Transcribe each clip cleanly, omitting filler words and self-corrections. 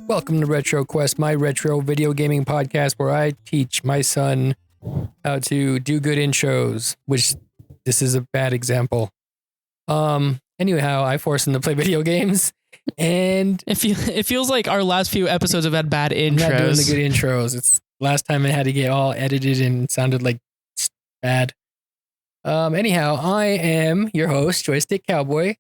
Welcome to RetroQuest, my retro video gaming podcast where I teach my son how to do good intros, which this is a bad example. Anyhow, I force him to play video games and It feels like our last few episodes have had bad intros. I'm not doing the good intros. It's last time I had to get all edited and sounded like bad. Anyhow, I am your host, Joystick Cowboy,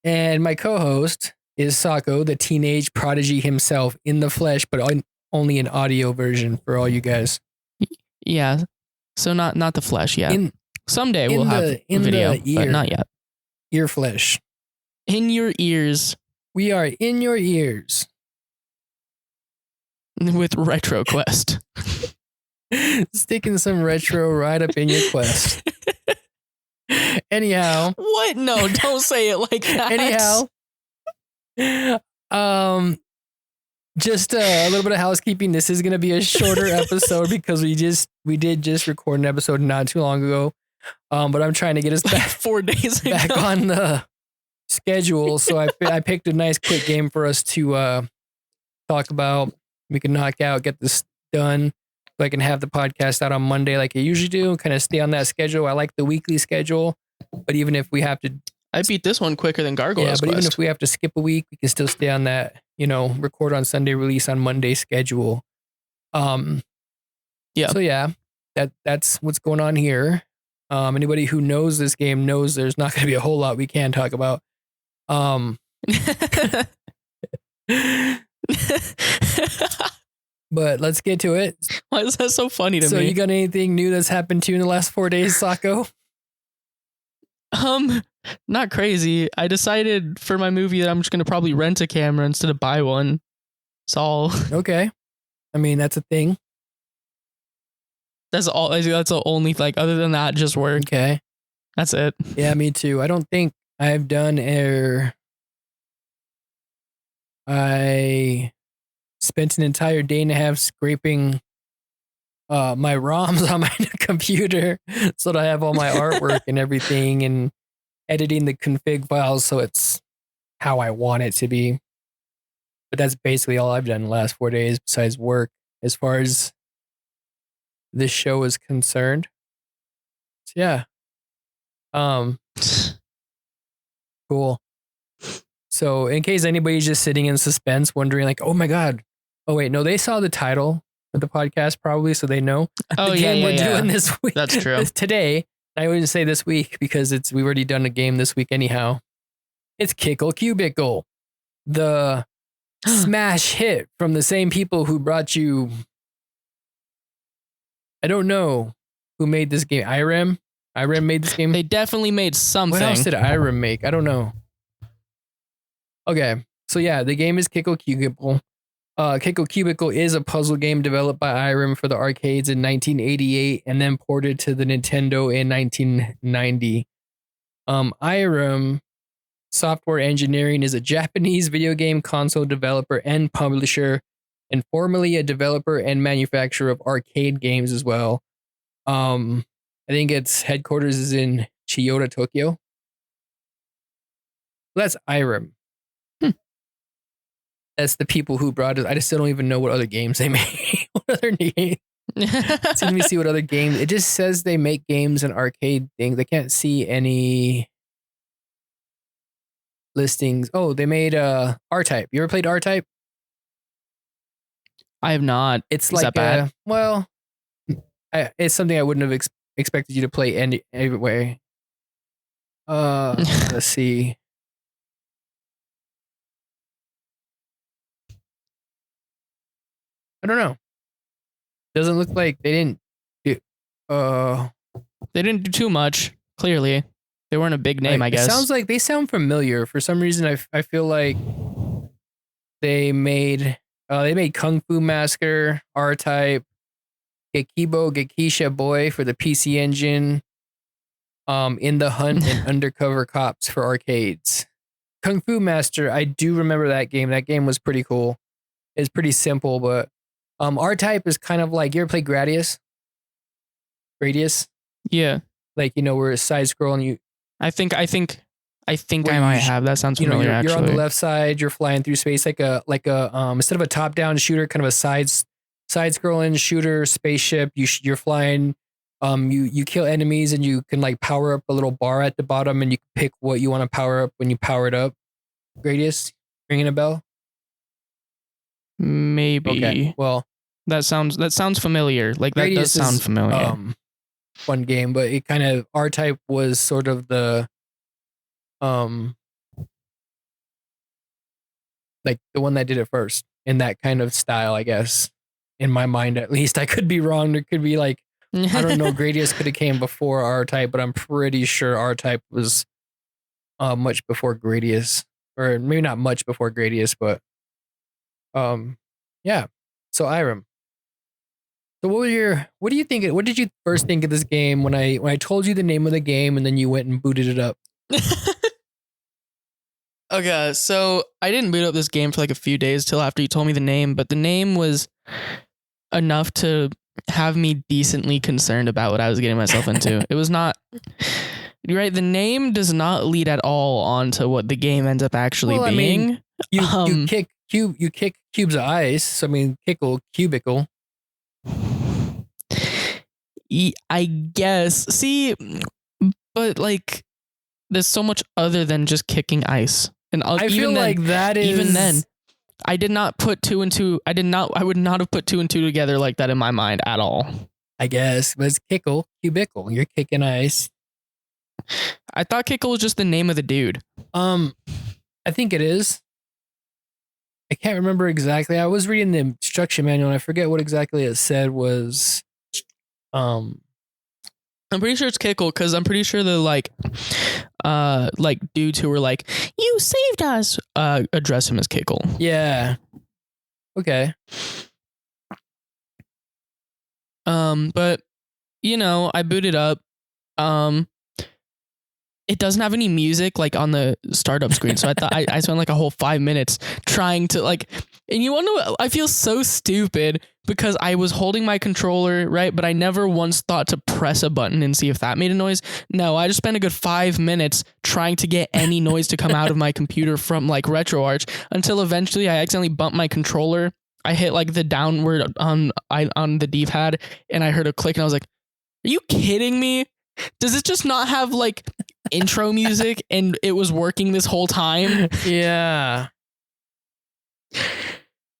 and my co-host is Sako, the teenage prodigy himself in the flesh, but only an audio version for all you guys. Yeah. So not the flesh yet. Someday we'll have a video, but not yet. Ear flesh. In your ears. We are in your ears. With RetroQuest. Sticking some retro right up in your quest. Anyhow. What? No, don't say it like that. Anyhow. Just a little bit of housekeeping. This is going to be a shorter episode because we did just record an episode not too long ago. But I'm trying to get us back 4 days back ago. on the schedule. So I picked a nice quick game for us to talk about. We can knock out, get this done. So I can have the podcast out on Monday like I usually do. Kind of stay on that schedule. I like the weekly schedule, but even if we have to, I beat this one quicker than Gargoyle's Quest. Even if Quest. we have to skip a week, we can still stay on that. Record on Sunday, release on Monday schedule. Yeah. So yeah, that's what's going on here. Anybody who knows this game knows there's not going to be a whole lot we can talk about. But let's get to it. Why is that so funny to me? So you got anything new that's happened to you in the last 4 days, Sako? Not crazy. I decided for my movie that I'm just going to probably rent a camera instead of buy one. It's all. Okay. I mean, that's a thing. That's all. That's the only, other than that, just work. Okay. That's it. Yeah, me too. I don't think I've done I spent an entire day and a half scraping my ROMs on my computer so that I have all my artwork and everything and editing the config files so it's how I want it to be. But that's basically all I've done in the last 4 days besides work as far as this show is concerned. So yeah. Cool. So in case anybody's just sitting in suspense wondering oh my God. Oh wait, no, they saw the title of the podcast probably, so they know the game we're doing this week. That's true. Today, I wouldn't say this week because we've already done a game this week anyhow. It's Kickle Cubicle, the smash hit from the same people who brought you. I don't know who made this game. IREM made this game. They definitely made something. What else did IREM make? I don't know. Okay, so yeah, the game is Kickle Cubicle. Kickle Cubicle is a puzzle game developed by IREM for the arcades in 1988 and then ported to the Nintendo in 1990. IREM Software Engineering is a Japanese video game console developer and publisher, and formerly a developer and manufacturer of arcade games as well. I think its headquarters is in Chiyoda, Tokyo. That's IREM. That's the people who brought it. I just still don't even know what other games they make. What other games? Let me see what other games. It just says they make games and arcade things. I can't see any listings. Oh, they made R-Type. You ever played R-Type? I have not. It's Is that bad? It's something I wouldn't have expected you to play anyway. Let's see. I don't know. Doesn't look like they didn't do. They didn't do too much. Clearly, they weren't a big name. I guess. It sounds like they sound familiar for some reason. I feel like they made Kung Fu Massacre, R-Type, Gekibo Gekisha Boy for the PC Engine, In the Hunt and Undercover Cops for arcades. Kung Fu Master, I do remember that game. That game was pretty cool. It's pretty simple, but R-Type is kind of like, you ever play Gradius? Yeah. Where it's side scroll and you. I think I think Where I you might have. That sounds familiar. you're on the actually, left side, you're flying through space like a instead of a top down shooter, kind of a side scrolling shooter spaceship. You're flying. You kill enemies and you can like power up a little bar at the bottom and you can pick what you want to power up when you power it up. Gradius, ringing a bell? maybe. Okay, well, that sounds familiar. Like that Gradius does sound is familiar. fun game, but it kind of R-Type was sort of the um like the one that did it first in that kind of style, I guess. In my mind, at least. I could be wrong. There could be like I don't know. Gradius could have came before R-Type, but I'm pretty sure R-Type was much before Gradius, or maybe not much before Gradius, but yeah. So Irem. So what do you think? What did you first think of this game when I told you the name of the game and then you went and booted it up? Okay, so I didn't boot up this game for like a few days till after you told me the name, but the name was enough to have me decently concerned about what I was getting myself into. It was not right. The name does not lead at all onto what the game ends up actually being. I mean, you kick cubes of ice. So I mean, Kickle Cubicle. I guess. See, but like, there's so much other than just kicking ice. And I feel like that is even then. I did not put two and two. I would not have put two and two together like that in my mind at all. I guess, but it's Kickle Cubicle. You're kicking ice. I thought Kickle was just the name of the dude. I think it is. I can't remember exactly. I was reading the instruction manual and I forget what exactly it said was. I'm pretty sure it's Kickle because I'm pretty sure the like dudes who were like, "You saved us," address him as Kickle. Yeah. Okay. But you know, I booted up. It doesn't have any music like on the startup screen, so I thought I spent like a whole 5 minutes trying to like. And you want to know? I feel so stupid because I was holding my controller right, but I never once thought to press a button and see if that made a noise. No, I just spent a good 5 minutes trying to get any noise to come out of my computer from like RetroArch until eventually I accidentally bumped my controller. I hit like the downward on the D-pad and I heard a click and I was like, "Are you kidding me? Does it just not have like intro music and it was working this whole time?" Yeah.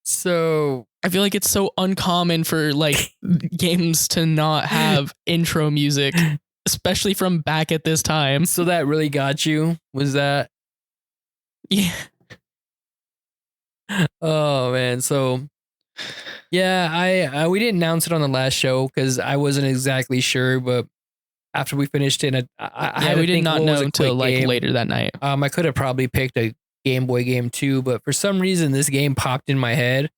So I feel like it's so uncommon for like games to not have intro music, especially from back at this time. So that really got you? Was that? Yeah. Oh man. So yeah, I we didn't announce it on the last show because I wasn't exactly sure, but after we finished it, We did not know until like game. later that night. I could have probably picked a Game Boy game too, but for some reason this game popped in my head.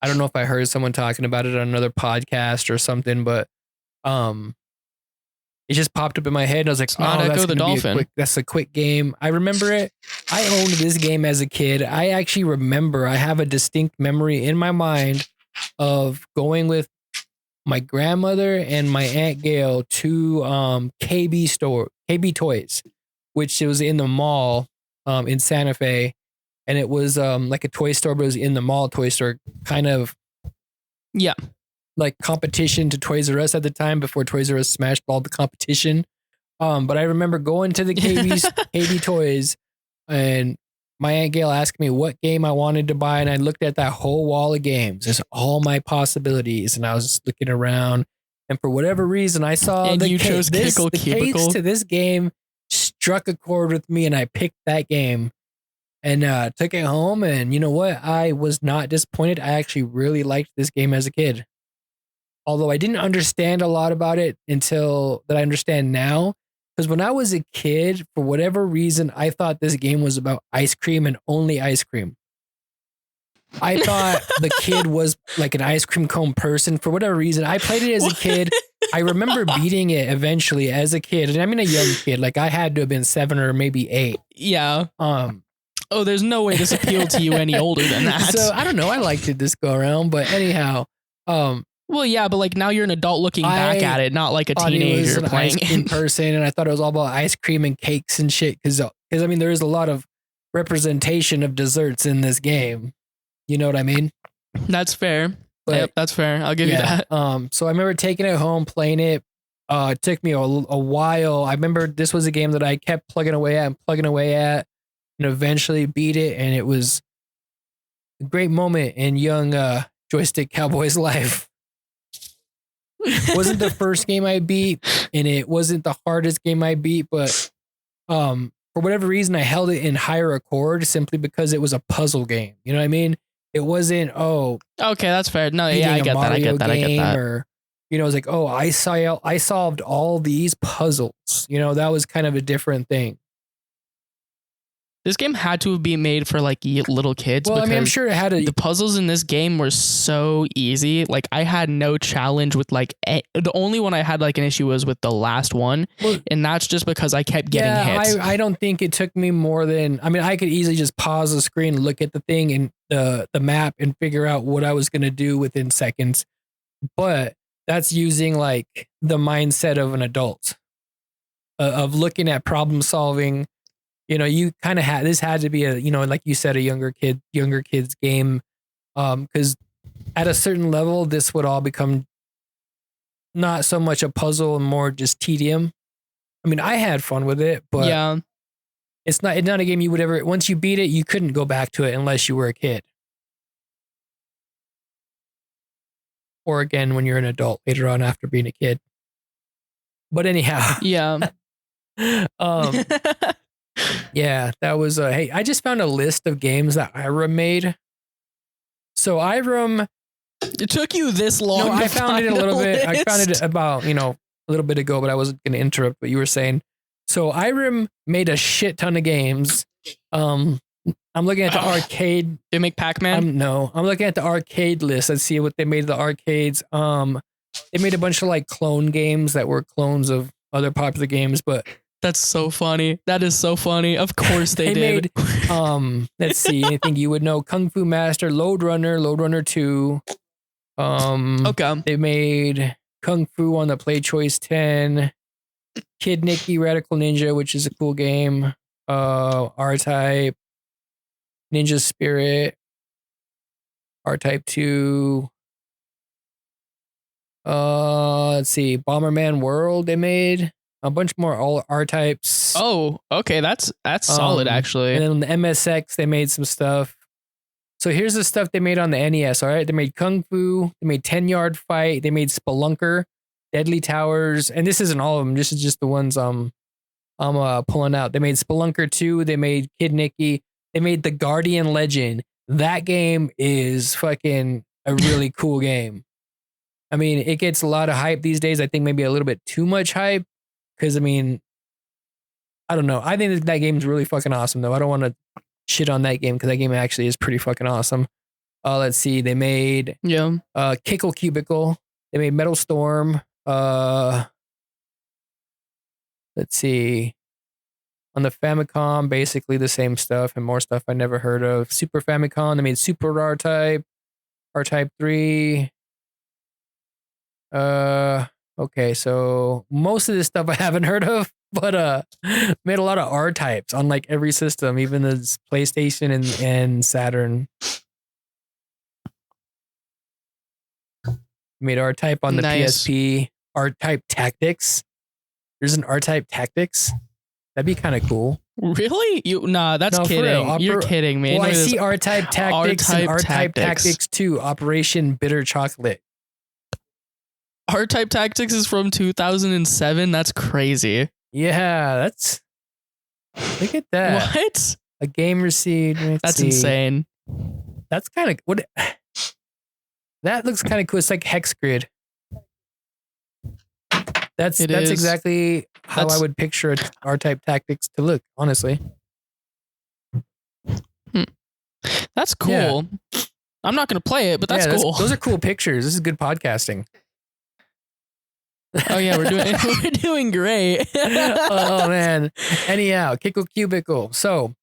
I don't know if I heard someone talking about it on another podcast or something, but it just popped up in my head and I was like, that's a quick game. I remember it. I owned this game as a kid. I actually remember, I have a distinct memory in my mind of going with my grandmother and my Aunt Gail to KB Toys, which it was in the mall in Santa Fe. And it was like a toy store, but it was in the mall toy store, kind of like competition to Toys R Us at the time before Toys R Us smashed all the competition. But I remember going to the KB Toys and my Aunt Gail asked me what game I wanted to buy. And I looked at that whole wall of games. There's all my possibilities. And I was just looking around. And for whatever reason, I saw the case to this game struck a chord with me. And I picked that game and took it home. And you know what? I was not disappointed. I actually really liked this game as a kid. Although I didn't understand a lot about it until that I understand now. Because when I was a kid, for whatever reason, I thought this game was about ice cream and only ice cream. I thought the kid was like an ice cream cone person. For whatever reason, I played it as a kid. I remember beating it eventually as a kid. And I mean a young kid. Like I had to have been 7 or maybe 8. Yeah. Oh, there's no way this appealed to you any older than that. So I don't know. I liked it this go around, but anyhow. Well, yeah, but like now you're an adult looking back at it, not like a teenager playing in person. And I thought it was all about ice cream and cakes and shit because Because I mean, there is a lot of representation of desserts in this game. You know what I mean? That's fair. But, yep, that's fair. I'll give you that. So I remember taking it home, playing it. It took me a while. I remember this was a game that I kept plugging away at, and eventually beat it. And it was a great moment in young Joystick Cowboy's life. It wasn't the first game I beat, and it wasn't the hardest game I beat, but for whatever reason, I held it in higher accord simply because it was a puzzle game. You know what I mean? It wasn't, okay, that's fair. No, yeah, I get that. I get that. Or, you know, it was like, I solved all these puzzles. You know, that was kind of a different thing. This game had to be made for like little kids. Well, I mean, I'm sure it had the puzzles in this game were so easy. Like I had no challenge with like the only one I had like an issue was with the last one, and that's just because I kept getting hits. I don't think it took me more than, I mean, I could easily just pause the screen, look at the thing and the map and figure out what I was going to do within seconds. But that's using like the mindset of an adult, of looking at problem solving. You know, you kind of this had to be a, you know, like you said, a younger kid's game. Because at a certain level, this would all become not so much a puzzle and more just tedium. I mean, I had fun with it, but yeah, it's not a game you would ever, once you beat it, you couldn't go back to it unless you were a kid. Or again, when you're an adult later on after being a kid. But anyhow. Yeah. Yeah, that was hey, I just found a list of games that Irem made. So Irem, it took you this long. No, I found it a little bit. I found it about, you know, a little bit ago, but I wasn't going to interrupt what you were saying. So Irem made a shit ton of games. I'm looking at the arcade. They make Pac-Man? No, I'm looking at the arcade list. Let's see what they made the arcades. They made a bunch of like clone games that were clones of other popular games, but that's so funny. That is so funny. Of course they did. Made, let's see, anything you would know. Kung Fu Master, Lode Runner 2. Okay. They made Kung Fu on the Play Choice 10. Kid Nicky Radical Ninja, which is a cool game. R-Type. Ninja Spirit. R-Type 2. Let's see. Bomberman World they made. A bunch more all R-Types. Oh, okay. That's solid, actually. And then on the MSX, they made some stuff. So here's the stuff they made on the NES, all right? They made Kung Fu. They made 10-Yard Fight. They made Spelunker, Deadly Towers. And this isn't all of them. This is just the ones I'm pulling out. They made Spelunker 2. They made Kid Nicky. They made The Guardian Legend. That game is fucking a really cool game. I mean, it gets a lot of hype these days. I think maybe a little bit too much hype. Because, I mean, I don't know. I think that game's really fucking awesome, though. I don't want to shit on that game because that game actually is pretty fucking awesome. Let's see. They made Kickle Cubicle. They made Metal Storm. Let's see. On the Famicom, basically the same stuff and more stuff I never heard of. Super Famicom. They made Super R-Type. R-Type 3. Okay, so most of this stuff I haven't heard of, but made a lot of R-Types on like every system, even the PlayStation and Saturn. Made R-Type on the PSP. R-Type Tactics. There's an R-Type Tactics. That'd be kind of cool. Really? That's kidding. You're kidding, man. Well, I see R-Type Tactics and R-Type Tactics 2, Operation Bitter Chocolate. R-Type Tactics is from 2007. That's crazy. Yeah, look at that. What? A game received. That's insane. That's kind of what. That looks kind of cool. It's like Hex Grid. That's exactly how I would picture R-Type Tactics to look. Honestly, that's cool. Yeah. I'm not gonna play it, but that's cool. Those are cool pictures. This is good podcasting. Oh yeah, we're doing great. Oh man. Anyhow, Kickle Cubicle. So,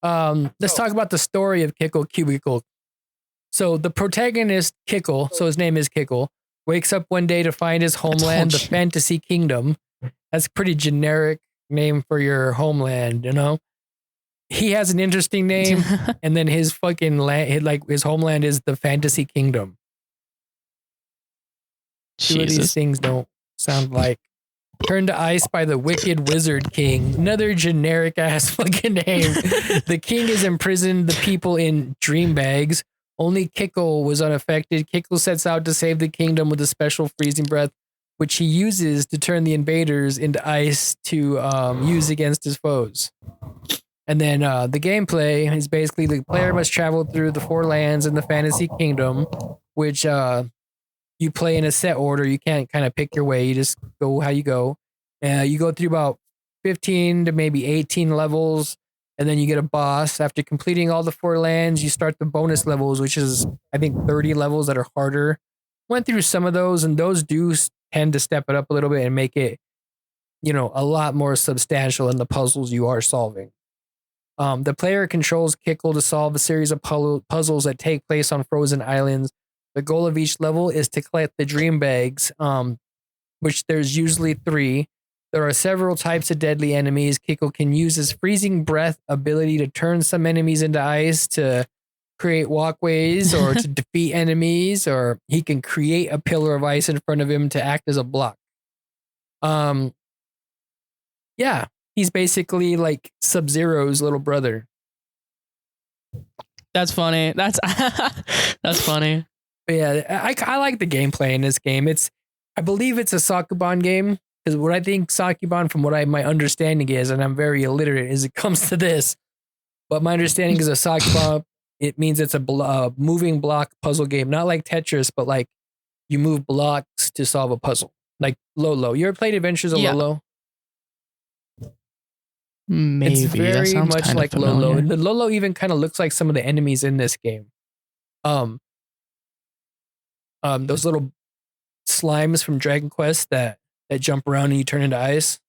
let's talk about the story of Kickle Cubicle. So the protagonist, Kickle, so his name is Kickle, wakes up one day to find his homeland, the Fantasy Kingdom. That's a pretty generic name for your homeland, you know? he has an interesting name, and then his fucking land, like his homeland, is the Fantasy Kingdom. Two of these Jesus. things don't sound like. Turned to ice by the Wicked Wizard King. Another generic ass fucking name. The king is imprisoned the people in dream bags. Only Kickle was unaffected. Kickle sets out to save the kingdom with a special freezing breath, which he uses to turn the invaders into ice to use against his foes. And then the gameplay is basically the player must travel through the 4 lands in the Fantasy Kingdom, which you play in a set order. You can't kind of pick your way. You just go how you go. You go through about 15 to maybe 18 levels, and then you get a boss. After completing all the 4 lands, you start the bonus levels, which is, I think, 30 levels that are harder. Went through some of those, and those do tend to step it up a little bit and make it, a lot more substantial in the puzzles you are solving. The player controls Kickle to solve a series of puzzles that take place on frozen islands. The goal of each level is to collect the dream bags, which there's usually 3. There are several types of deadly enemies. Kickle can use his freezing breath ability to turn some enemies into ice, to create walkways, or to defeat enemies, or he can create a pillar of ice in front of him to act as a block. Yeah, he's basically like Sub-Zero's little brother. That's funny. That's funny. But yeah, I like the gameplay in this game. I believe it's a Sakuban game, because what I think Sakuban, from what my understanding is, and I'm very illiterate as it comes to this, but my understanding is a Sakuban, it means it's a moving block puzzle game, not like Tetris, but like you move blocks to solve a puzzle, like Lolo. You ever played Adventures of Lolo? Maybe. It's very that much like familiar. Lolo. And the Lolo even kind of looks like some of the enemies in this game. Those little slimes from Dragon Quest that jump around and you turn into ice.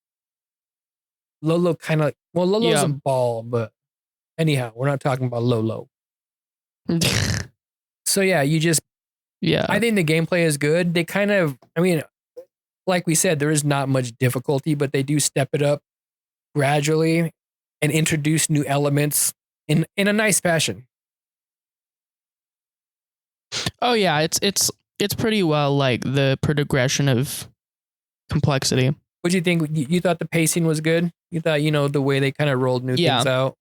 Lolo kind of, Lolo's a ball, but anyhow, we're not talking about Lolo. So yeah, I think the gameplay is good. They kind of, like we said, there is not much difficulty, but they do step it up gradually and introduce new elements in a nice fashion. Oh yeah, it's pretty well like the progression of complexity. What do you think? You thought the pacing was good? You thought, the way they kind of rolled new things out?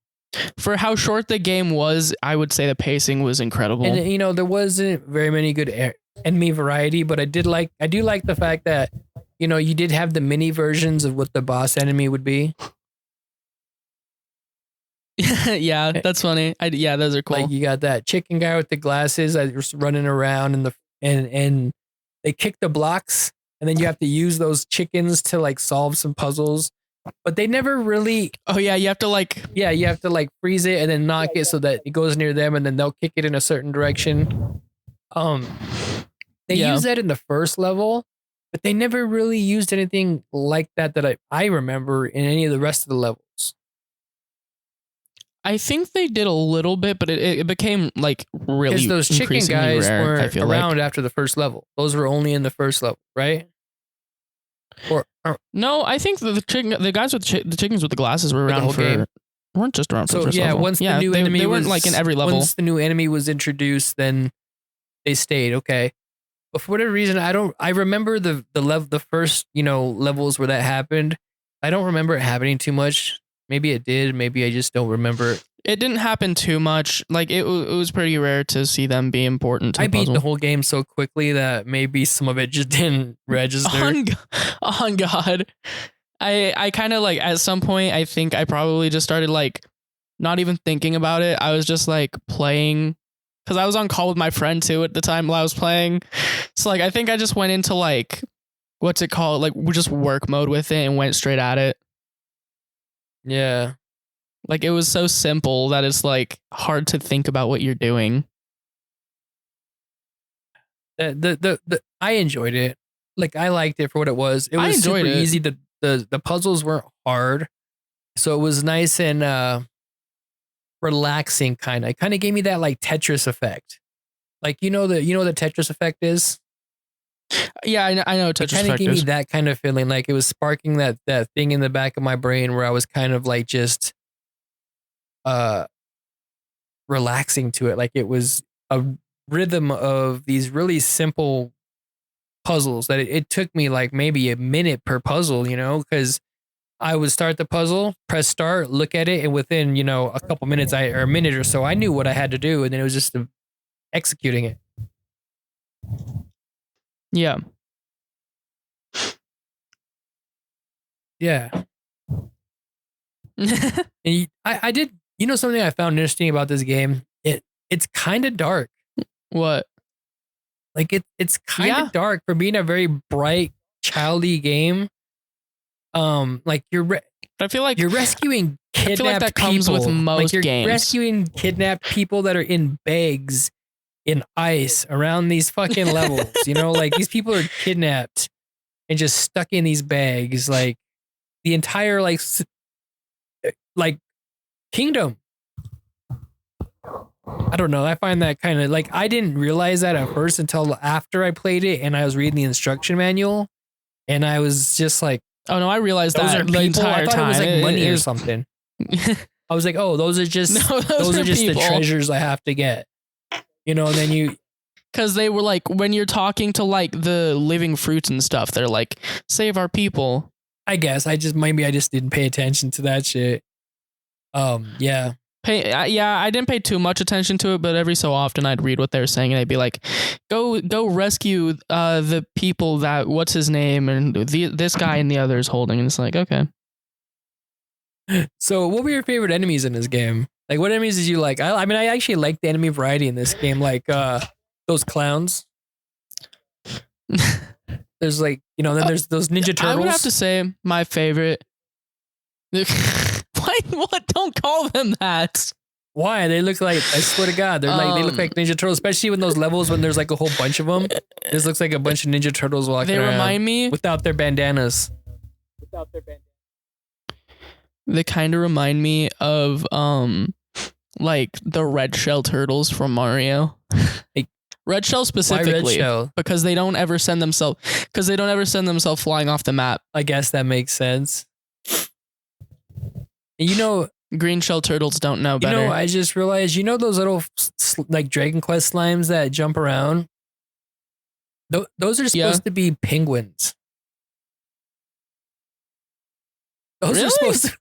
For how short the game was, I would say the pacing was incredible. And there wasn't very many good enemy variety, but I do like the fact that, you did have the mini versions of what the boss enemy would be. Yeah, that's funny. Those are cool. Like you got that chicken guy with the glasses that was running around and they kick the blocks, and then you have to use those chickens to like solve some puzzles. But they never really. Oh yeah, you have to like. Yeah, you have to like freeze it and then knock it so that it goes near them, and then they'll kick it in a certain direction. They use that in the first level, but they never really used anything like that I remember in any of the rest of the levels. I think they did a little bit, but it became like really because those chicken guys rare, weren't around after the first level. Those were only in the first level, right? No, I think the guys with the chickens with the glasses were around weren't just around for the first level. Once the new enemy they weren't like in every level. Once the new enemy was introduced, then they stayed. Okay, but for whatever reason, I remember the first levels where that happened. I don't remember it happening too much. Maybe it did. Maybe I just don't remember it. It didn't happen too much. Like it was pretty rare to see them be important to the puzzle. I beat the whole game so quickly that maybe some of it just didn't register. On God. I kind of like at some point I think I probably just started like not even thinking about it. I was just like playing because I was on call with my friend too at the time while I was playing. So like I think I just went into like what's it called? Like just work mode with it and went straight at it. Yeah. Like it was so simple that it's like hard to think about what you're doing. I enjoyed it. Like I liked it for what it was. It was super easy. The puzzles weren't hard, so it was nice and relaxing. It kind of gave me that like Tetris effect. Like the Tetris effect is. Yeah, I know. Tetris kind of gave me that kind of feeling. Like it was sparking that thing in the back of my brain where I was kind of like just uh relaxing to it. Like it was a rhythm of these really simple puzzles that it took me like maybe a minute per puzzle, you know, because I would start the puzzle, press start, look at it, and within, you know, a couple minutes or a minute or so, I knew what I had to do, and then it was just executing it. Yeah. Yeah. And I did, you know, something I found interesting about this game. It's kind of dark. What? Like it's kind of dark for being a very bright, childy game. Like I feel like you're rescuing kidnapped I feel like that comes people. with most like you're games. rescuing kidnapped people that are in bags in ice around these fucking levels. You know, like these people are kidnapped and just stuck in these bags. Like the entire like kingdom. I don't know. I find that kind of like I didn't realize that at first until after I played it and I was reading the instruction manual, and I was just like, oh no, I realized those that are the people. entire I thought time. it was like money or is- something. I was like, oh, those are just No, those are just people. the treasures I have to get. You know, and then you Because they were like, when you're talking to like the living fruits and stuff, they're like, save our people. I guess I just didn't pay attention to that shit. Yeah. I didn't pay too much attention to it, but every so often I'd read what they were saying and I'd be like, go rescue the people that, what's his name, and this guy and the others holding. And it's like, okay. So what were your favorite enemies in this game? Like what enemies did you like? I mean, I actually like the enemy variety in this game, like those clowns. There's like, you know, then there's those Ninja Turtles. I would have to say my favorite. What? Don't call them that. Why? They look like, I swear to God, they look like Ninja Turtles, especially in those levels when there's like a whole bunch of them. This looks like a bunch of Ninja Turtles walking around. They remind me without their bandanas. They kind of remind me of like the red shell turtles from Mario. Red shell specifically, Why red shell? Because they don't ever send themselves flying off the map. I guess that makes sense. You know, green shell turtles don't know better. You know, I just realized, you know, those little like Dragon Quest slimes that jump around? Those are supposed to be penguins. Those are supposed to,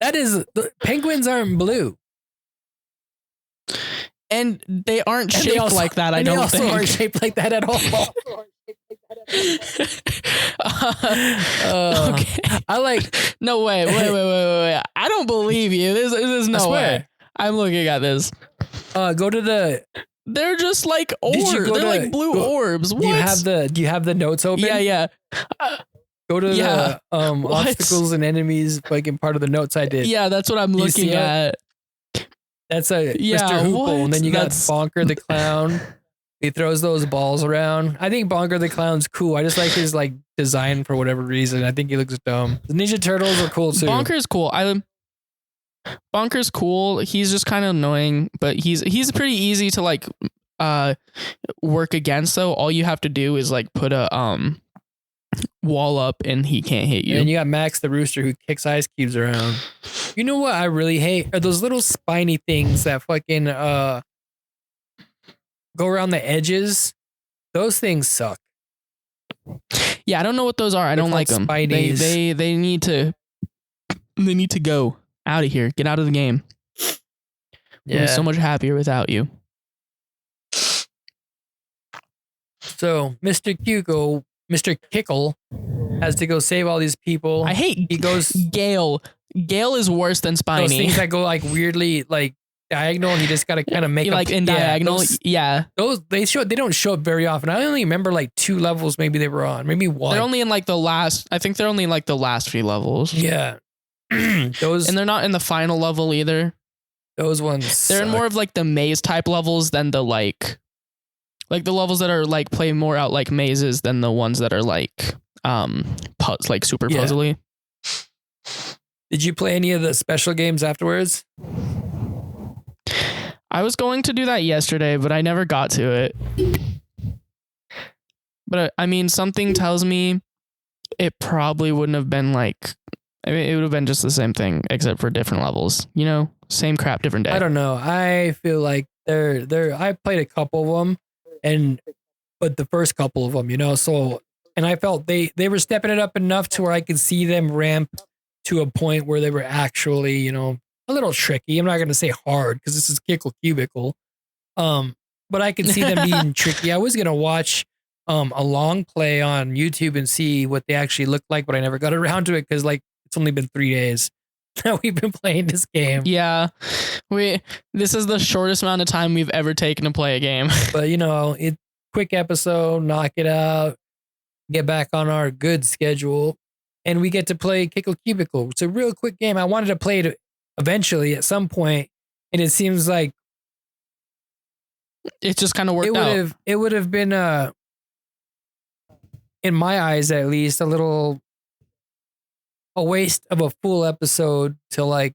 the penguins aren't blue. And they aren't shaped like that, I don't think. They also aren't shaped like that at all. Okay. I like. No, wait. I don't believe you. There's no way. I'm looking at this. Go to the. They're just like orbs. They're like blue orbs. What? Do you have the notes open? Yeah. Go to the obstacles and enemies, like in part of the notes I did. Yeah, that's what I'm looking at. That's a Mr. Hoople, and then you got Bonker the Clown. He throws those balls around. I think Bonker the Clown's cool. I just like his like design for whatever reason. I think he looks dumb. The Ninja Turtles are cool too. Bonker's cool. Bonker's cool. He's just kind of annoying, but he's pretty easy to like work against though. All you have to do is like put a wall up and he can't hit you. And you got Max the Rooster who kicks ice cubes around. You know what I really hate are those little spiny things that fucking go around the edges. Those things suck. Yeah, I don't know what those are. I don't like them. They need to go out of here. Get out of the game. Yeah. I'm so much happier without you. So Mr. Kickle has to go save all these people. I hate Gale. Gale is worse than Spiny. Those things that go like weirdly like diagonal, and you just gotta kind of make like in diagonal. Those they don't show up very often. I only remember like 2 levels maybe they were on, maybe 1. They're only in like the last. I think they're only in like the last few levels. Yeah, those and they're not in the final level either. Those ones. They're in more of like the maze type levels than the like the levels that are like play more out like mazes than the ones that are like like super puzzly. Did you play any of the special games afterwards? I was going to do that yesterday, but I never got to it. But I mean, something tells me it probably wouldn't have been like, I mean, it would have been just the same thing except for different levels, you know? Same crap, different day. I don't know. I feel like I played a couple of them, but the first couple of them, so, and I felt they were stepping it up enough to where I could see them ramp to a point where they were actually, a little tricky. I'm not going to say hard because this is Kickle Cubicle. But I could see them being tricky. I was going to watch a long play on YouTube and see what they actually looked like, but I never got around to it because it's only been 3 days that we've been playing this game. Yeah. This is the shortest amount of time we've ever taken to play a game. But quick episode, knock it out, get back on our good schedule, and we get to play Kickle Cubicle. It's a real quick game. I wanted to play it eventually at some point, and it seems like it just kind of worked out. It would have been in my eyes at least, a waste of a full episode to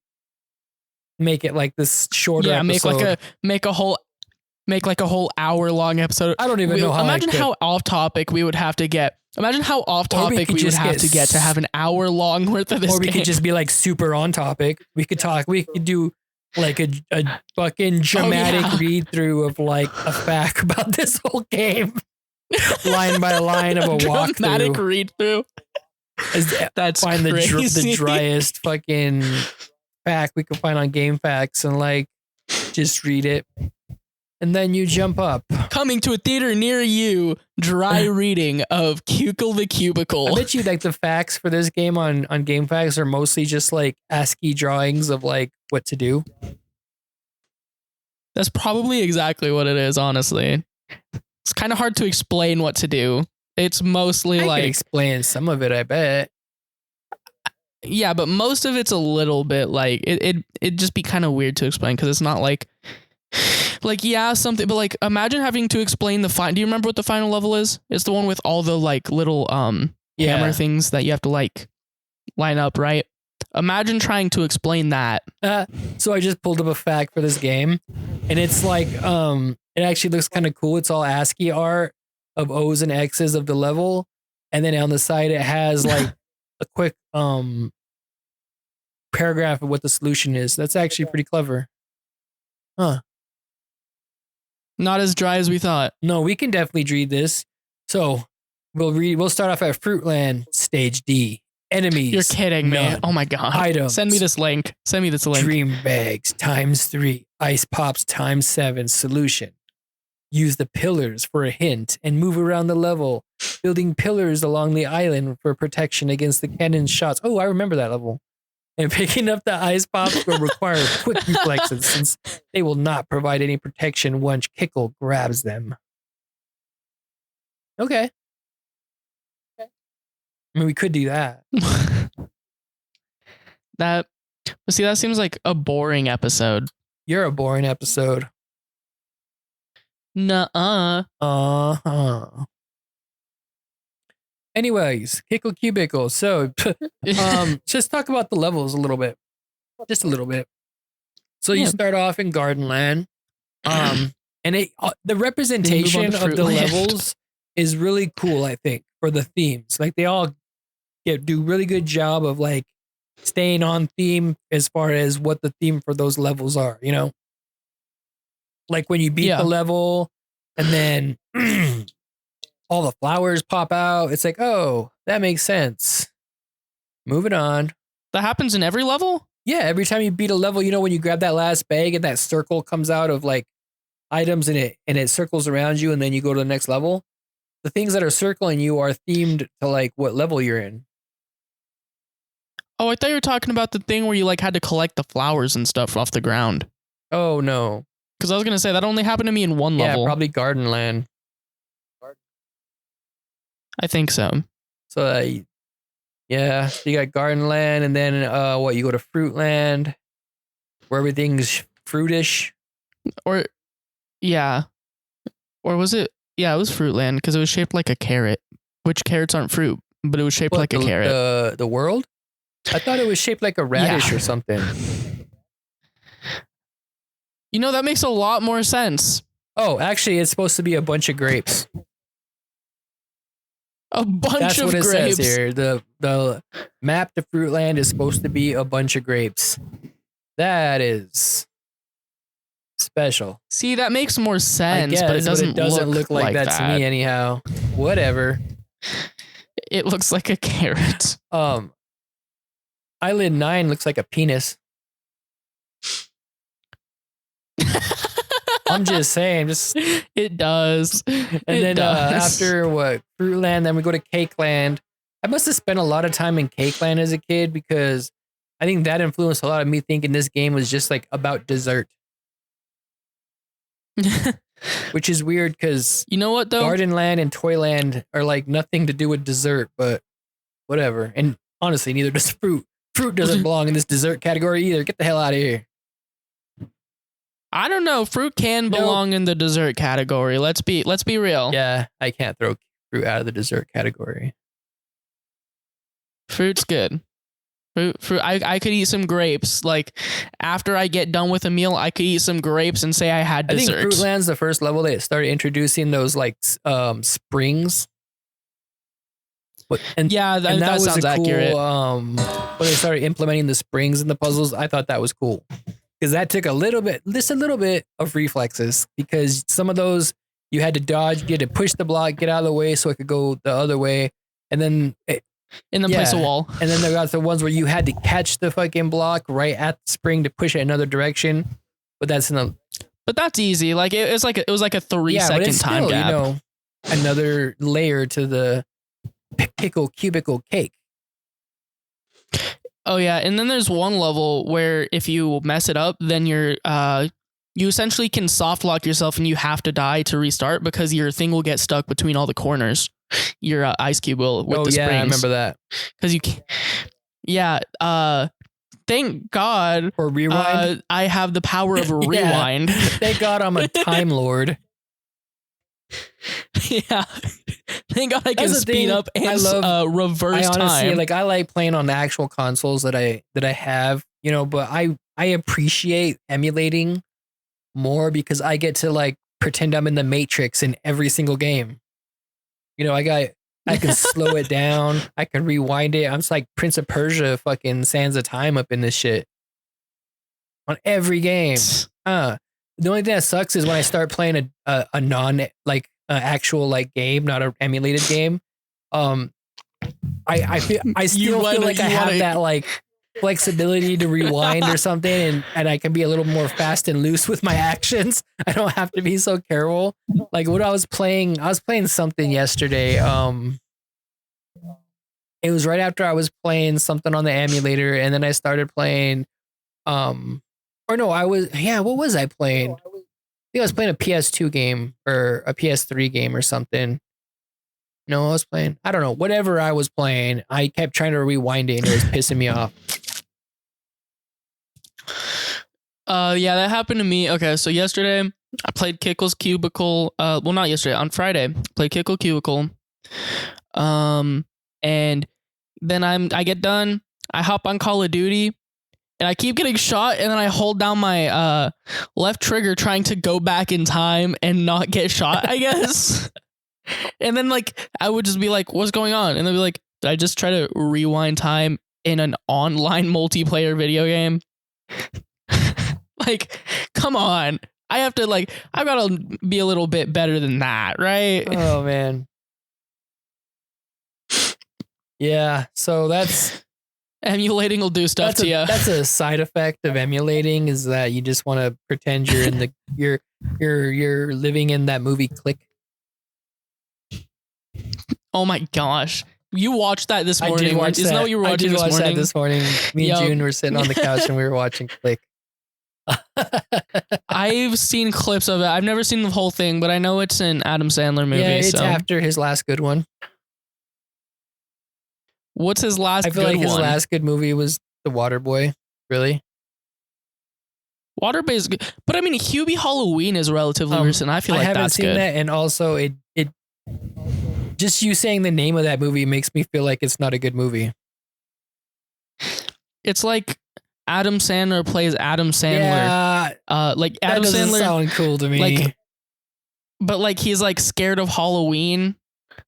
make it like this shorter episode. Make like a whole hour long episode. I don't even know how. Imagine how off topic we would have to get. Imagine how off topic we would have to get to have an hour long worth of this. Or we game. could just be super on topic. We could talk. We could do a fucking dramatic read through of a fact about this whole game, line by line of a walkthrough. Dramatic read through. That's find crazy. the driest fucking fact we can find on Game Facts and just read it. And then you jump up. Coming to a theater near you, dry reading of Kickle the Cubicle. I bet you the facts for this game on Game Facts are mostly just ASCII drawings of what to do. That's probably exactly what it is, honestly. It's kind of hard to explain what to do. It's mostly I can explain some of it, I bet. Yeah, but most of it's a little bit it'd just be kind of weird to explain because it's not something, but imagine having to explain do you remember what the final level is? It's the one with all the little hammer things that you have to line up, right? Imagine trying to explain that. So I just pulled up a fact for this game, and it's it actually looks kind of cool. It's all ASCII art of O's and X's of the level, and then on the side it has a quick paragraph of what the solution is. That's actually pretty clever. Huh. Not as dry as we thought. No, we can definitely read this. So we'll start off at Fruitland, stage D. Enemies. You're kidding me. Oh my God. Items. Send me this link. Dream bags ×3. Ice pops ×7. Solution. Use the pillars for a hint and move around the level, building pillars along the island for protection against the cannon shots. Oh, I remember that level. And picking up the ice pops will require quick reflexes since they will not provide any protection once Kickle grabs them. Okay. I mean, we could do that. That seems like a boring episode. You're a boring episode. Nuh-uh. Uh-huh. Anyways, Kickle Cubicle. So, just talk about the levels a little bit. Just a little bit. So you start off in Gardenland. And the representation of the levels is really cool, I think, for the themes. They all do really good job of staying on theme as far as what the theme for those levels are, when you beat the level and then all the flowers pop out. It's oh, that makes sense. Moving on. That happens in every level? Yeah, every time you beat a level, when you grab that last bag and that circle comes out of items in it and it circles around you and then you go to the next level. The things that are circling you are themed to what level you're in. Oh, I thought you were talking about the thing where you had to collect the flowers and stuff off the ground. Oh, no. Because I was going to say that only happened to me in one level. Yeah, probably Gardenland. I think so. So, you got Gardenland, and then you go to Fruitland, where everything's fruitish. Or was it? Yeah, it was Fruitland because it was shaped like a carrot, which carrots aren't fruit, but it was shaped like a carrot. The world? I thought it was shaped like a radish or something. That makes a lot more sense. Oh, actually, it's supposed to be a bunch of grapes. A bunch of grapes. That's what it says here. The map to Fruitland is supposed to be a bunch of grapes. That is special. See, that makes more sense, I guess, but it doesn't look like that to me anyhow. Whatever. It looks like a carrot. Eyelid 9 looks like a penis. I'm just saying, it does. And then after what, Fruitland, then we go to Cakeland. I must have spent a lot of time in Cakeland as a kid because I think that influenced a lot of me thinking this game was just like about dessert. Which is weird because you know what though? Gardenland and Toyland are like nothing to do with dessert, but whatever. And honestly, neither does fruit. Fruit doesn't belong in this dessert category either. Get the hell out of here. I don't know. Fruit can belong in the dessert category. Let's be real. Yeah, I can't throw fruit out of the dessert category. Fruit's good. Fruit. I could eat some grapes. Like after I get done with a meal, I could eat some grapes and say I had dessert. I think Fruitland's the first level they started introducing those like springs. Yeah, that was sounds accurate. When they started implementing the springs in the puzzles, I thought that was cool. Because that took a little bit of reflexes. Because some of those you had to dodge, you had to push the block, get out of the way so it could go the other way, and then place a wall. And then there got the ones where you had to catch the fucking block right at the spring to push it another direction. But that's easy. Like it was like a 3-second time gap. You know, another layer to the Kickle Cubicle cake. Oh yeah, and then there's one level where if you mess it up, then you essentially can soft lock yourself and you have to die to restart because your thing will get stuck between all the corners. Your ice cube will with the springs. I remember that. Because you can't. Yeah. Thank God. For rewind. I have the power of rewind. Thank God I'm a time lord. Yeah. Thank God I can speed up and reverse time. I like playing on the actual consoles that I have, you know, but I appreciate emulating more because I get to like pretend I'm in the Matrix in every single game. You know, I can slow it down. I can rewind it. I'm just like Prince of Persia fucking Sands of Time up in this shit. On every game. The only thing that sucks is when I start playing a non actual like game, not an emulated game. I still feel like I have that like flexibility to rewind or something, and I can be a little more fast and loose with my actions. I don't have to be so careful. Like what I was playing something yesterday. It was right after I was playing something on the emulator, and then I started playing what was I playing? I think I was playing a PS2 game or a PS3 game or something. No, I was playing, I don't know, whatever I was playing, I kept trying to rewind it and it was pissing me off. Yeah, that happened to me. Okay, so yesterday I played Kickle's Cubicle. Well, not yesterday, on Friday, played Kickle Cubicle. And then I get done, I hop on Call of Duty, and I keep getting shot, and then I hold down my left trigger trying to go back in time and not get shot, I guess. And then like I would just be like, what's going on? And they'll be like, did I just try to rewind time in an online multiplayer video game? Like, come on. I've got to be a little bit better than that, right? Oh man. Yeah, so that's emulating will do stuff to you. That's a side effect of emulating, is that you just want to pretend you're in the you're living in that movie Click. Oh my gosh. You watched that this morning. Isn't that what you were watching this morning? I did watch that this morning. Me and June were sitting on the couch and we were watching Click. I've seen clips of it. I've never seen the whole thing, but I know it's an Adam Sandler movie. Yeah, it's after his last good one. What's his last good one? I feel like his last good movie was The Waterboy. Really? Waterboy is good. But I mean, Hubie Halloween is relatively recent. I feel like that's good. I haven't seen that, and also it just you saying the name of that movie makes me feel like it's not a good movie. It's like Adam Sandler plays Adam Sandler. Yeah, like Adam that doesn't Sandler sound cool to me. But like he's like scared of Halloween,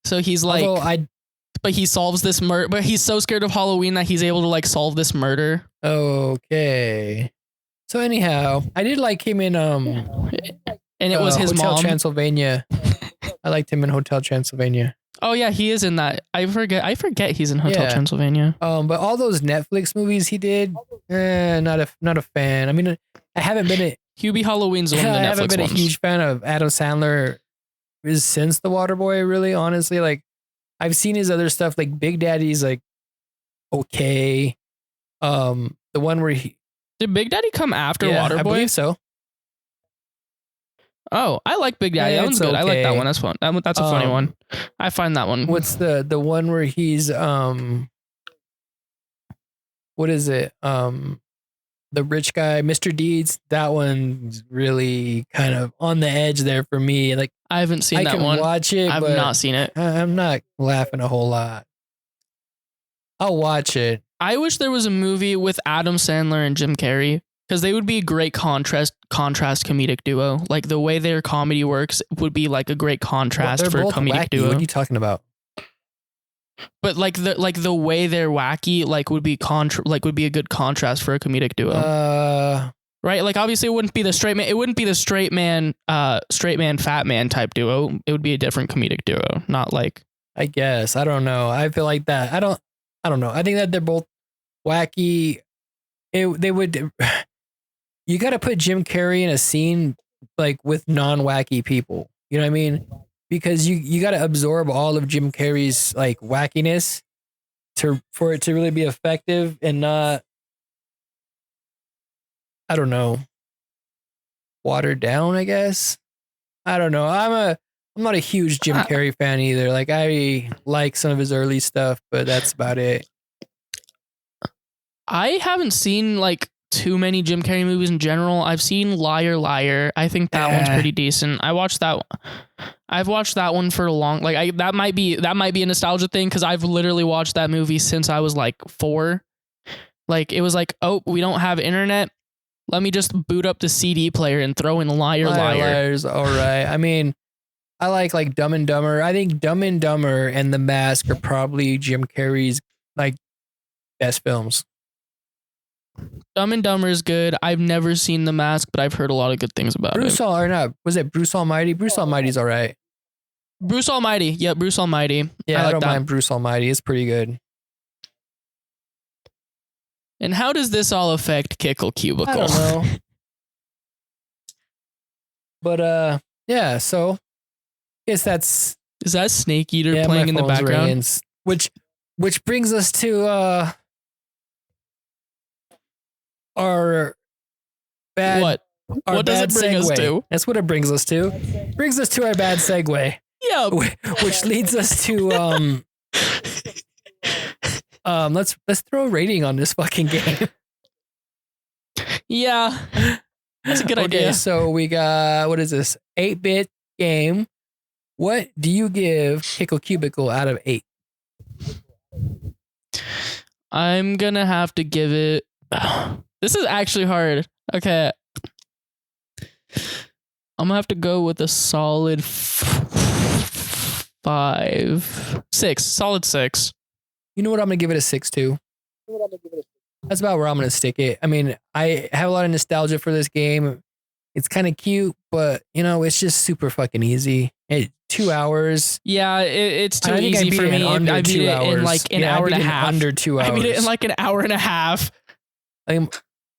so he's like. But he solves this murder. But he's so scared of Halloween that he's able to like solve this murder. Okay. So anyhow, I did like him in And it was his Hotel mom. Transylvania. I liked him in Hotel Transylvania. Oh yeah, he is in that. I forget he's in Hotel Transylvania. But all those Netflix movies he did, not a fan. I mean, I haven't been Hubie Halloween's one of the Netflix I haven't been ones. a huge fan of Adam Sandler since The Waterboy. Really, honestly, like I've seen his other stuff, like Big Daddy's, like okay. The one where Did Big Daddy come after yeah, Waterboy? I believe so. Oh, I like Big Daddy. Yeah, That one's good. okay. I like that one. That's fun. That's a funny one. I find that one. What's the one where he's what is it? The rich guy, Mr. Deeds. That one's really kind of on the edge there for me. Like I haven't seen that one. I can watch it. I've but not seen it. I'm not laughing a whole lot. I'll watch it. I wish there was a movie with Adam Sandler and Jim Carrey, because they would be a great contrast comedic duo. Like the way their comedy works would be like a great contrast for a comedic wacky. duo. What are you talking about? But like the way they're wacky, like would be would be a good contrast for a comedic duo. Right? Like obviously it wouldn't be the straight man. It wouldn't be the straight man, fat man type duo. It would be a different comedic duo. Not like. I guess. I don't know. I feel like that. I don't know. I think that they're both wacky. They would. You got to put Jim Carrey in a scene like with non-wacky people. You know what I mean? Because you got to absorb all of Jim Carrey's like wackiness for it to really be effective and not, I don't know, watered down, I guess. I don't know. I'm not a huge Jim Carrey fan either. Like I like some of his early stuff, but that's about it. I haven't seen like too many Jim Carrey movies in general. I've seen Liar Liar. I think that one's pretty decent. I've watched that one for a long, like that might be a nostalgia thing, because I've literally watched that movie since I was like 4. Like it was like, oh, we don't have internet, let me just boot up the CD player and throw in Liar Liar. Liar's all right. I mean, I like Dumb and Dumber. I think Dumb and Dumber and The Mask are probably Jim Carrey's like best films. Dumb and Dumber is good. I've never seen The Mask, but I've heard a lot of good things about it. Was it Bruce Almighty? Bruce Almighty's all right. Bruce Almighty. Yeah, Bruce Almighty. Yeah, I don't mind Bruce Almighty. It's pretty good. And how does this all affect Kickle Cubicle? I don't know. But yeah, so I guess that's... Is that Snake Eater playing in the background? Rings, which brings us to our bad... What does it bring us to? That's what it brings us to. It brings us to our bad segue. Yeah. Which leads us to let's throw a rating on this fucking game. Yeah. That's a good idea. Okay, so we got, what is this? 8-bit game. What do you give Kickle Cubicle out of 8? I'm gonna have to give it... This is actually hard. Okay. I'm gonna have to go with a solid 5. 6. Solid 6. You know what? I'm gonna give it a 6 too. That's about where I'm gonna stick it. I mean, I have a lot of nostalgia for this game. It's kind of cute, but you know, it's just super fucking easy. 2 hours. Yeah, it's too easy for me. I beat it in like an hour and a half. Under 2 hours. I beat it in like an hour and a half.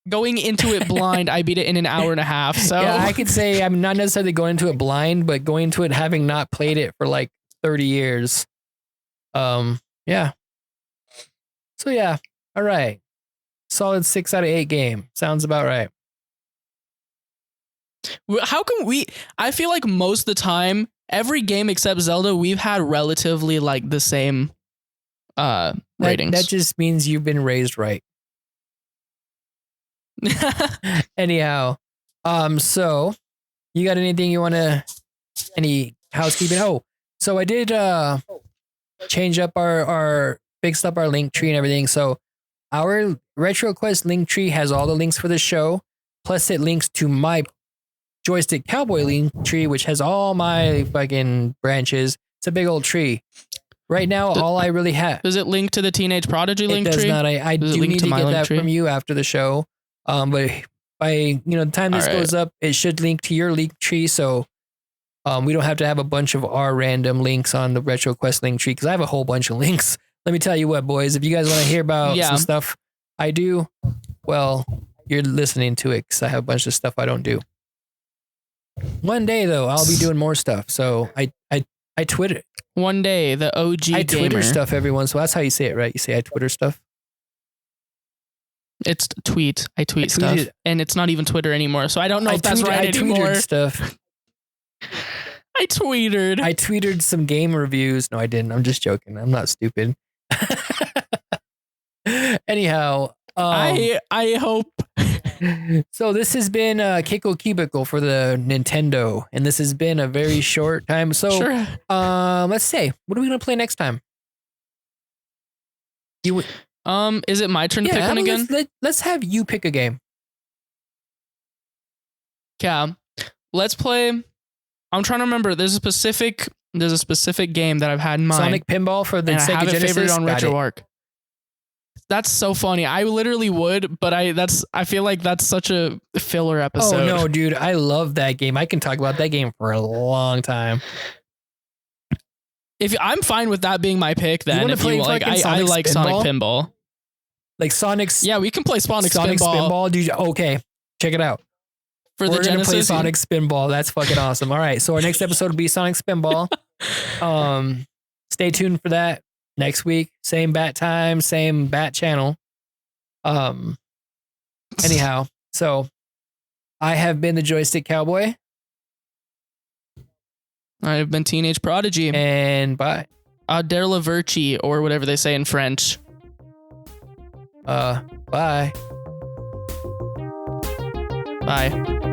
Going into it blind, I beat it in an hour and a half. So yeah, I could say I'm not necessarily going into it blind, but going into it having not played it for like 30 years. Yeah. So yeah, all right. Solid 6 out of 8 game. Sounds about right. How can we? I feel like most of the time, every game except Zelda, we've had relatively like the same ratings. That just means you've been raised right. Anyhow, so you got anything you want to, any housekeeping? Oh, so I did change up fixed up our link tree and everything. So our RetroQuest link tree has all the links for the show, plus it links to my Joystick Cowboy link tree, which has all my fucking branches. It's a big old tree. Right now, all I really have. Does it link to the Teenage Prodigy link tree? It does not. I do need to get that from you after the show. But by the time this All right. goes up, it should link to your link tree. So we don't have to have a bunch of our random links on the RetroQuest link tree because I have a whole bunch of links. Let me tell you what, boys, if you guys want to hear about some stuff I do, well, you're listening to it because I have a bunch of stuff I don't do. One day though, I'll be doing more stuff. So I Twitter. One day, the OG I gamer. Twitter stuff every once in a while. That's how you say it, right? You say I Twitter stuff. It's tweet. I tweet stuff, and it's not even Twitter anymore. So I don't know if that's right anymore. I tweeted stuff. I tweeted some game reviews. No, I didn't. I'm just joking. I'm not stupid. Anyhow, I hope. So this has been Kickle Cubicle for the Nintendo, and this has been a very short time. So, Sure. Let's say, what are we gonna play next time? Is it my turn to pick one again? Let's have you pick a game. Yeah, let's play. I'm trying to remember. There's a specific game that I've had in mind. Sonic Pinball for the and Sega I have it Genesis. favored on RetroArch. That's so funny. I literally would, but I feel like that's such a filler episode. Oh no, dude! I love that game. I can talk about that game for a long time. If I'm fine with that being my pick, then if you like, I like Sonic Pinball. Like Sonic's. Yeah, we can play Sonic Spinball. Dude, okay, check it out. We're gonna play Sonic Spinball. That's fucking awesome. All right, so our next episode will be Sonic Spinball. Stay tuned for that next week. Same bat time, same bat channel. Anyhow, so I have been the Joystick Cowboy. I've been Teenage Prodigy. And bye. Der la Verchi, or whatever they say in French. Bye. Bye.